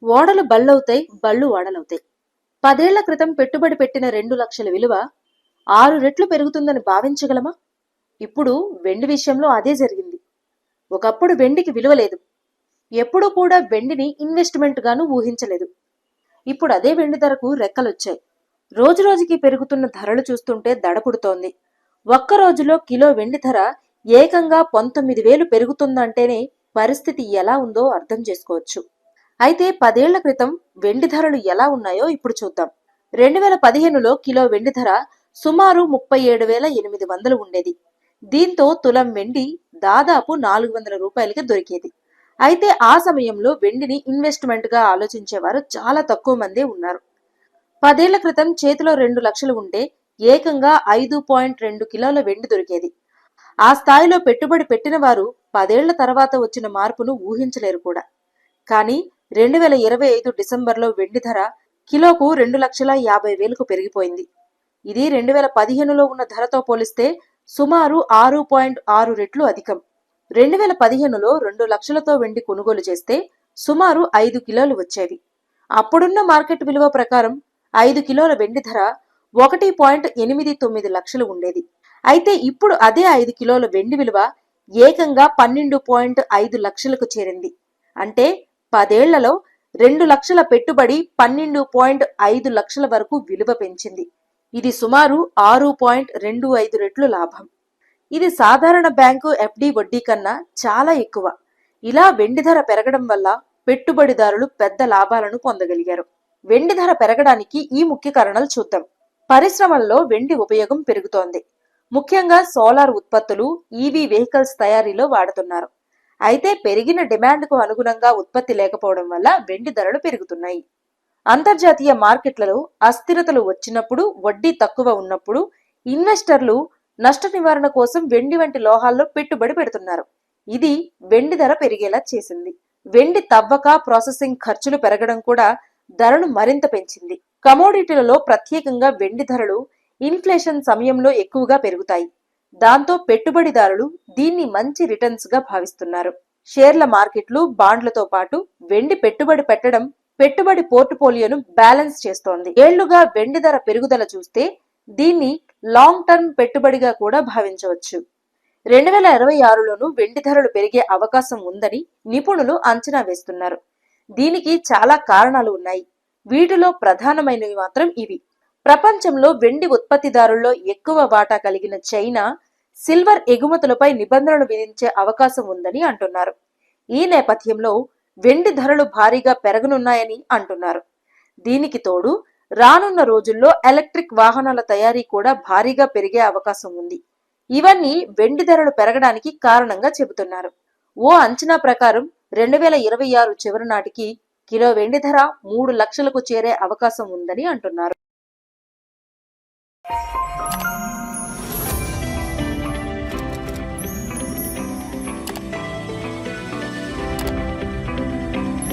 ఓడలు బళ్ళవుతాయి, బళ్ళు ఓడలవుతాయి. 10 ఏళ్ల క్రితం పెట్టుబడి పెట్టిన 2 లక్షల విలువ 6 రెట్లు పెరుగుతుందని భావించగలమా? ఇప్పుడు వెండి విషయంలో అదే జరిగింది. ఒకప్పుడు వెండికి విలువ లేదు. ఎప్పుడూ కూడా వెండిని ఇన్వెస్ట్‌మెంట్ గాను ఊహించలేదు. ఇప్పుడు అదే వెండి ధరకు రెక్కలొచ్చాయి. రోజురోజుకి పెరుగుతున్న ధరలు చూస్తుంటే దడ పుడుతోంది. ఒక్క రోజులో కిలో వెండి ధర ఏకంగా 19,000 పెరుగుతుందంటేనే పరిస్థితి ఎలా ఉందో అర్థం చేసుకోవచ్చు. అయితే 10 ఏళ్ల క్రితం వెండి ధరలు ఎలా ఉన్నాయో ఇప్పుడు చూద్దాం. 2015లో కిలో వెండి ధర సుమారు 37,800 ఉండేది. దీంతో తులం వెండి దాదాపు 400 రూపాయలకి దొరికేది. అయితే ఆ సమయంలో వెండిని ఇన్వెస్ట్‌మెంట్ గా ఆలోచించేవారు చాలా తక్కువ మందే ఉన్నారు. 10 ఏళ్ల క్రితం చేతిలో 2 లక్షలు ఉంటే ఏకంగా 5.2 కిలోల వెండి దొరికేది. ఆ స్థాయిలో పెట్టుబడి పెట్టిన వారు 10 ఏళ్ల తర్వాత వచ్చిన మార్పును ఊహించలేరు కూడా. కానీ 2025 డిసెంబర్లో వెండి ధర కిలోకు 2,50,000కు పెరిగిపోయింది. ఇది 2015లో ఉన్న ధరతో పోలిస్తే సుమారు 6.6 రెట్లు అధికం. 2015లో 2 లక్షలతో వెండి కొనుగోలు చేస్తే సుమారు 5 కిలోలు వచ్చేవి. అప్పుడున్న మార్కెట్ విలువ ప్రకారం 5 కిలోల వెండి ధర 1.89 లక్షలు ఉండేది. అయితే ఇప్పుడు అదే 5 కిలోల వెండి విలువ ఏకంగా 12.5 లక్షలకు చేరింది. అంటే 10 ఏళ్లలో 2 లక్షల పెట్టుబడి 12.5 లక్షల వరకు విలువ పెంచింది. ఇది సుమారు 6.25 రెట్లు లాభం. ఇది సాధారణ బ్యాంకు ఎఫ్డి వడ్డీ కన్నా చాలా ఎక్కువ. ఇలా వెండి ధర పెరగడం వల్ల పెట్టుబడిదారులు పెద్ద లాభాలను పొందగలిగారు. వెండి ధర పెరగడానికి ఈ ముఖ్య కారణాలు చూద్దాం. పరిశ్రమల్లో వెండి ఉపయోగం పెరుగుతోంది. ముఖ్యంగా సోలార్ ఉత్పత్తులు, ఈవీ వెహికల్స్ తయారీలో వాడుతున్నారు. అయితే పెరిగిన డిమాండ్కు అనుగుణంగా ఉత్పత్తి లేకపోవడం వల్ల వెండి ధరలు పెరుగుతున్నాయి. అంతర్జాతీయ మార్కెట్లలో అస్థిరతలు వచ్చినప్పుడు, వడ్డీ తక్కువ ఉన్నప్పుడు ఇన్వెస్టర్లు నష్ట నివారణ కోసం వెండి వంటి లోహాల్లో పెట్టుబడి పెడుతున్నారు. ఇది వెండి ధర పెరిగేలా చేసింది. వెండి తవ్వక, ప్రాసెసింగ్ ఖర్చులు పెరగడం కూడా ధరను మరింత పెంచింది. కమోడిటీలలో ప్రత్యేకంగా వెండి ధరలు ఇన్ఫ్లేషన్ సమయంలో ఎక్కువగా పెరుగుతాయి. దాంతో పెట్టుబడిదారులు దీన్ని మంచి రిటర్న్స్ గా భావిస్తున్నారు. షేర్ల మార్కెట్లు, బాండ్లతో పాటు వెండి పెట్టుబడి పెట్టడం పెట్టుబడి పోర్టుఫోలియోను బ్యాలెన్స్ చేస్తోంది. ఏళ్లుగా వెండి ధర పెరుగుదల చూస్తే దీన్ని లాంగ్ టర్మ్ పెట్టుబడిగా కూడా భావించవచ్చు. 2026లోనూ వెండి ధరలు పెరిగే అవకాశం ఉందని నిపుణులు అంచనా వేస్తున్నారు. దీనికి చాలా కారణాలు ఉన్నాయి. వీటిలో ప్రధానమైనవి మాత్రం ఇవి. ప్రపంచంలో వెండి ఉత్పత్తిదారుల్లో ఎక్కువ వాటా కలిగిన చైనా సిల్వర్ ఎగుమతులపై నిబంధనలు విధించే అవకాశం ఉందని అంటున్నారు. ఈ నేపథ్యంలో వెండి ధరలు భారీగా పెరగనున్నాయని అంటున్నారు. దీనికి తోడు రానున్న రోజుల్లో ఎలక్ట్రిక్ వాహనాల తయారీ కూడా భారీగా పెరిగే అవకాశం ఉంది. ఇవన్నీ వెండి ధరలు పెరగడానికి కారణంగా చెబుతున్నారు. ఓ అంచనా ప్రకారం 2026 చివరి నాటికి కిలో వెండి ధర 3 లక్షలకు చేరే అవకాశం ఉందని అంటున్నారు.